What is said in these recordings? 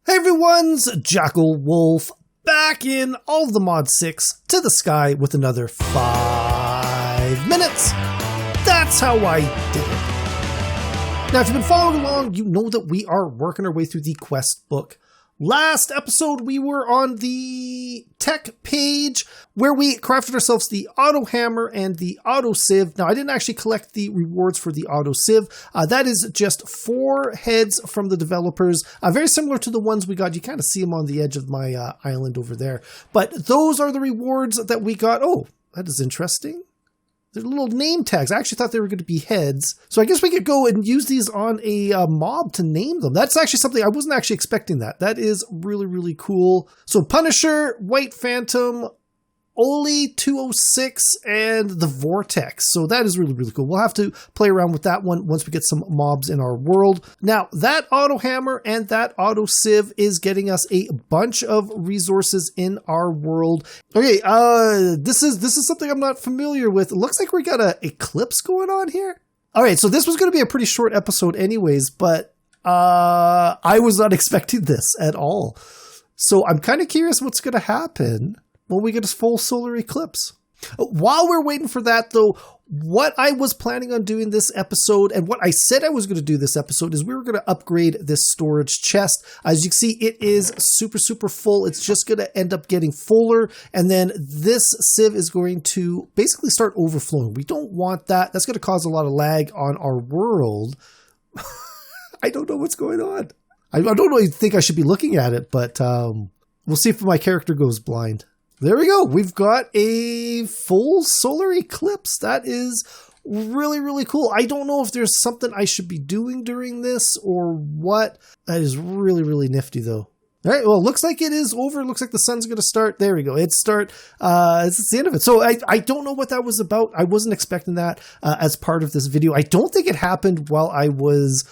Hey everyone's JackelWolf back in all of the Mod 6 to the sky with another 5 minutes. That's how I did it. Now, if you've been following along, you know that we are working our way through the quest book. Last episode, we were on the tech page where we crafted ourselves the auto hammer and the auto sieve. Now, I didn't actually collect the rewards for the auto sieve. That is just 4 heads from the developers, very similar to the ones we got. You kind of see them on the edge of my island over there. But those are the rewards that we got. Oh, that is interesting. They're little name tags. I actually thought they were going to be heads. So I guess we could go and use these on a mob to name them. That's actually something I wasn't actually expecting that. That is really, really cool. So Punisher, White Phantom, Oli 206, and the Vortex. So that is really, really cool. We'll have to play around with that one once we get some mobs in our world. Now, that auto hammer and that auto sieve is getting us a bunch of resources in our world. Okay, this is something I'm not familiar with. It looks like we got an eclipse going on here. All right, so this was going to be a pretty short episode anyways, but I was not expecting this at all. So I'm kind of curious what's going to happen when we get a full solar eclipse. While we're waiting for that, though, what I was planning on doing this episode, and what I said I was going to do this episode, is we were going to upgrade this storage chest. As you can see, it is super, super full. It's just going to end up getting fuller, and then this sieve is going to basically start overflowing. We don't want that. That's going to cause a lot of lag on our world. I don't know what's going on. I don't really think I should be looking at it, but we'll see if my character goes blind. There we go. We've got a full solar eclipse. That is really, really cool. I don't know if there's something I should be doing during this or what. That is really, really nifty, though. All right, well, it looks like it is over. It looks like the sun's going to start. There we go. It's the end of it. So I don't know what that was about. I wasn't expecting that as part of this video. I don't think it happened while I was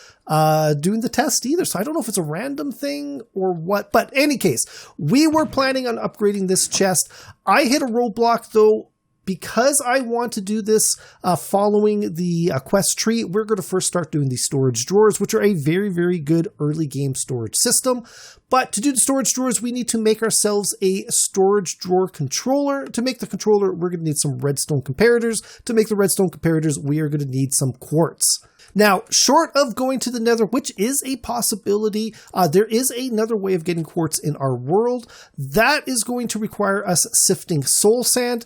doing the test either. So I don't know if it's a random thing or what. But in any case, we were planning on upgrading this chest. I hit a roadblock, though. Because I want to do this following the quest tree, we're going to first start doing the storage drawers, which are a very, very good early game storage system. But to do the storage drawers, we need to make ourselves a storage drawer controller. To make the controller, we're going to need some redstone comparators. To make the redstone comparators, we are going to need some quartz. Now, short of going to the nether, which is a possibility, there is another way of getting quartz in our world. That is going to require us sifting soul sand.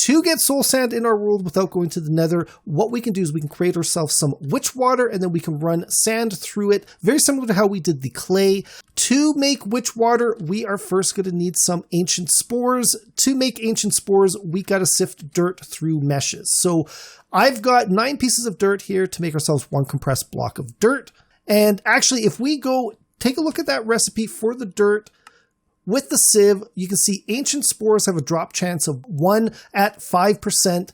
To get soul sand in our world without going to the nether, what we can do is we can create ourselves some witch water and then we can run sand through it, very similar to how we did the clay. To make witch water, we are first going to need some ancient spores. To make ancient spores, we got to sift dirt through meshes. So I've got 9 pieces of dirt here to make ourselves 1 compressed block of dirt. And actually, if we go take a look at that recipe for the dirt, with the sieve, you can see ancient spores have a drop chance of 1 at 5%.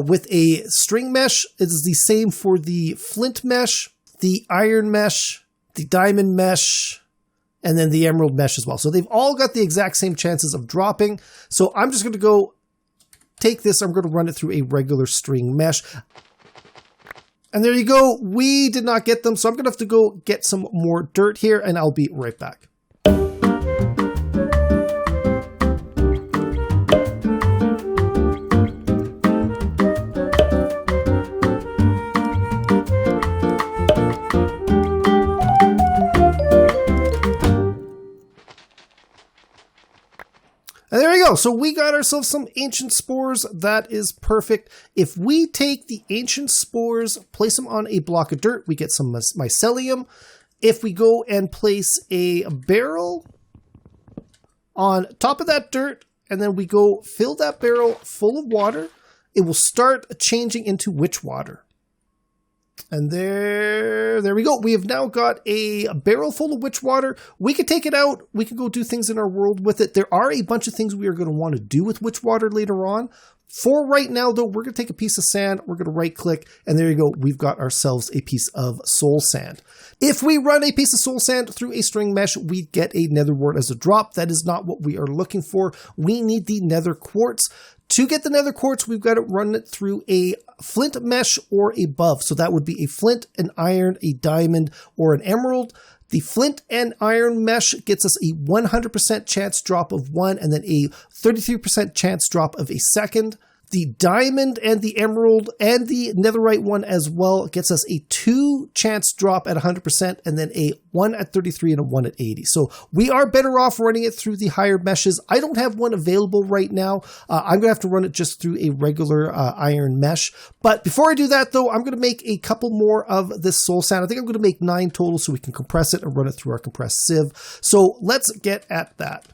With a string mesh, it is the same for the flint mesh, the iron mesh, the diamond mesh, and then the emerald mesh as well. So they've all got the exact same chances of dropping. So I'm just going to go take this. I'm going to run it through a regular string mesh. And there you go. We did not get them. So I'm going to have to go get some more dirt here, and I'll be right back. And there we go. So we got ourselves some ancient spores. That is perfect. If we take the ancient spores, place them on a block of dirt, we get some mycelium. If we go and place a barrel on top of that dirt, and then we go fill that barrel full of water, it will start changing into witch water. And there we go. We have now got a barrel full of witch water. We can take it out. We can go do things in our world with it. There are a bunch of things we are going to want to do with witch water later on. For right now, though, we're going to take a piece of sand. We're going to right click, and there you go. We've got ourselves a piece of soul sand. If we run a piece of soul sand through a string mesh, we get a nether wart as a drop. That is not what we are looking for. We need the nether quartz. To get the nether quartz, we've got to run it through a flint mesh or above. So that would be a flint, an iron, a diamond, or an emerald. The flint and iron mesh gets us a 100% chance drop of 1 and then a 33% chance drop of a second. The diamond and the emerald and the netherite one as well gets us a 2 chance drop at 100% and then a 1 at 33 and a 1 at 80. So we are better off running it through the higher meshes. I don't have one available right now. I'm going to have to run it just through a regular iron mesh. But before I do that though, I'm going to make a couple more of this soul sand. I think I'm going to make 9 total so we can compress it and run it through our compressed sieve. So let's get at that.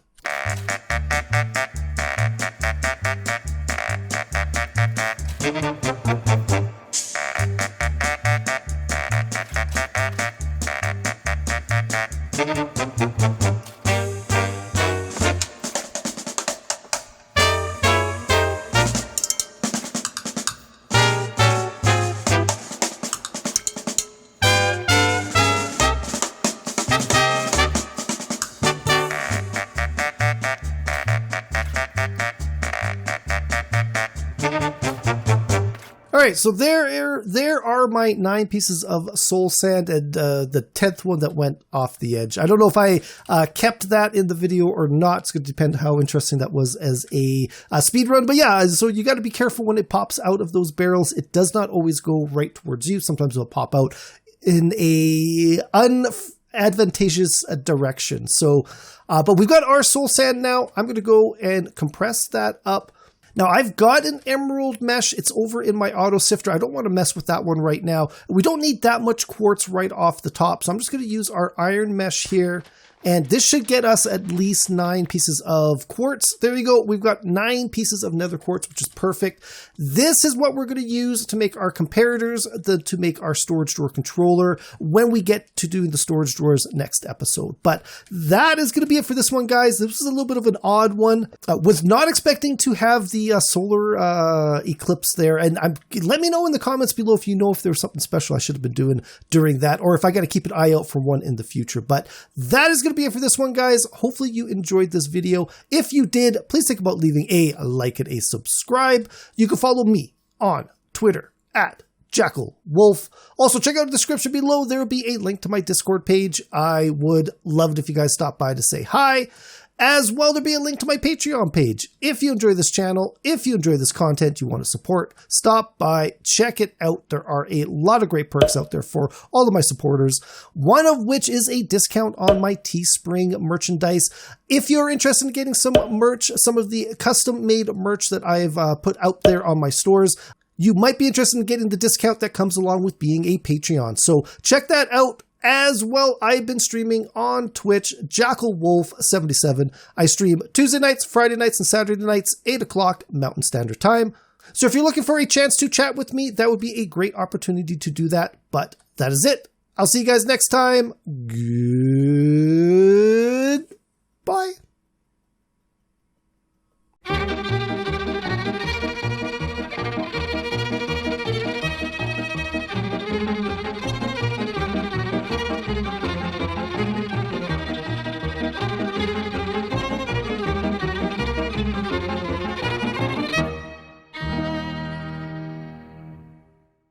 All right, so there are my 9 pieces of soul sand and the 10th one that went off the edge. I don't know if I kept that in the video or not. It's going to depend how interesting that was as a speed run. But yeah, so you got to be careful when it pops out of those barrels. It does not always go right towards you. Sometimes it'll pop out in a unadvantageous direction. So, but we've got our soul sand now. I'm going to go and compress that up. Now, I've got an emerald mesh. It's over in my auto sifter. I don't want to mess with that one right now. We don't need that much quartz right off the top, so I'm just going to use our iron mesh here. And this should get us at least 9 pieces of quartz. There you go. We've got 9 pieces of nether quartz, which is perfect. This is what we're going to use to make our comparators, to make our storage drawer controller when we get to doing the storage drawers next episode. But that is going to be it for this one, guys. This was a little bit of an odd one. Was not expecting to have the solar eclipse there. And let me know in the comments below if you know if there was something special I should have been doing during that, or if I got to keep an eye out for one in the future. But that is going to be it for this one, guys. Hopefully you enjoyed this video. If you did, please think about leaving a like and a subscribe. You can follow me on Twitter at JackelWolf. Also, check out the description below. There will be a link to my Discord page. I would love it if you guys stop by to say hi. As well, there'll be a link to my Patreon page. If you enjoy this channel, if you enjoy this content, you want to support, stop by, check it out. There are a lot of great perks out there for all of my supporters, one of which is a discount on my Teespring merchandise. If you're interested in getting some merch, some of the custom-made merch that I've put out there on my stores, you might be interested in getting the discount that comes along with being a Patreon. So check that out. As well, I've been streaming on Twitch, JackelWolf77. I stream Tuesday nights, Friday nights, and Saturday nights, 8 o'clock Mountain Standard Time. So if you're looking for a chance to chat with me, that would be a great opportunity to do that. But that is it. I'll see you guys next time. Goodbye.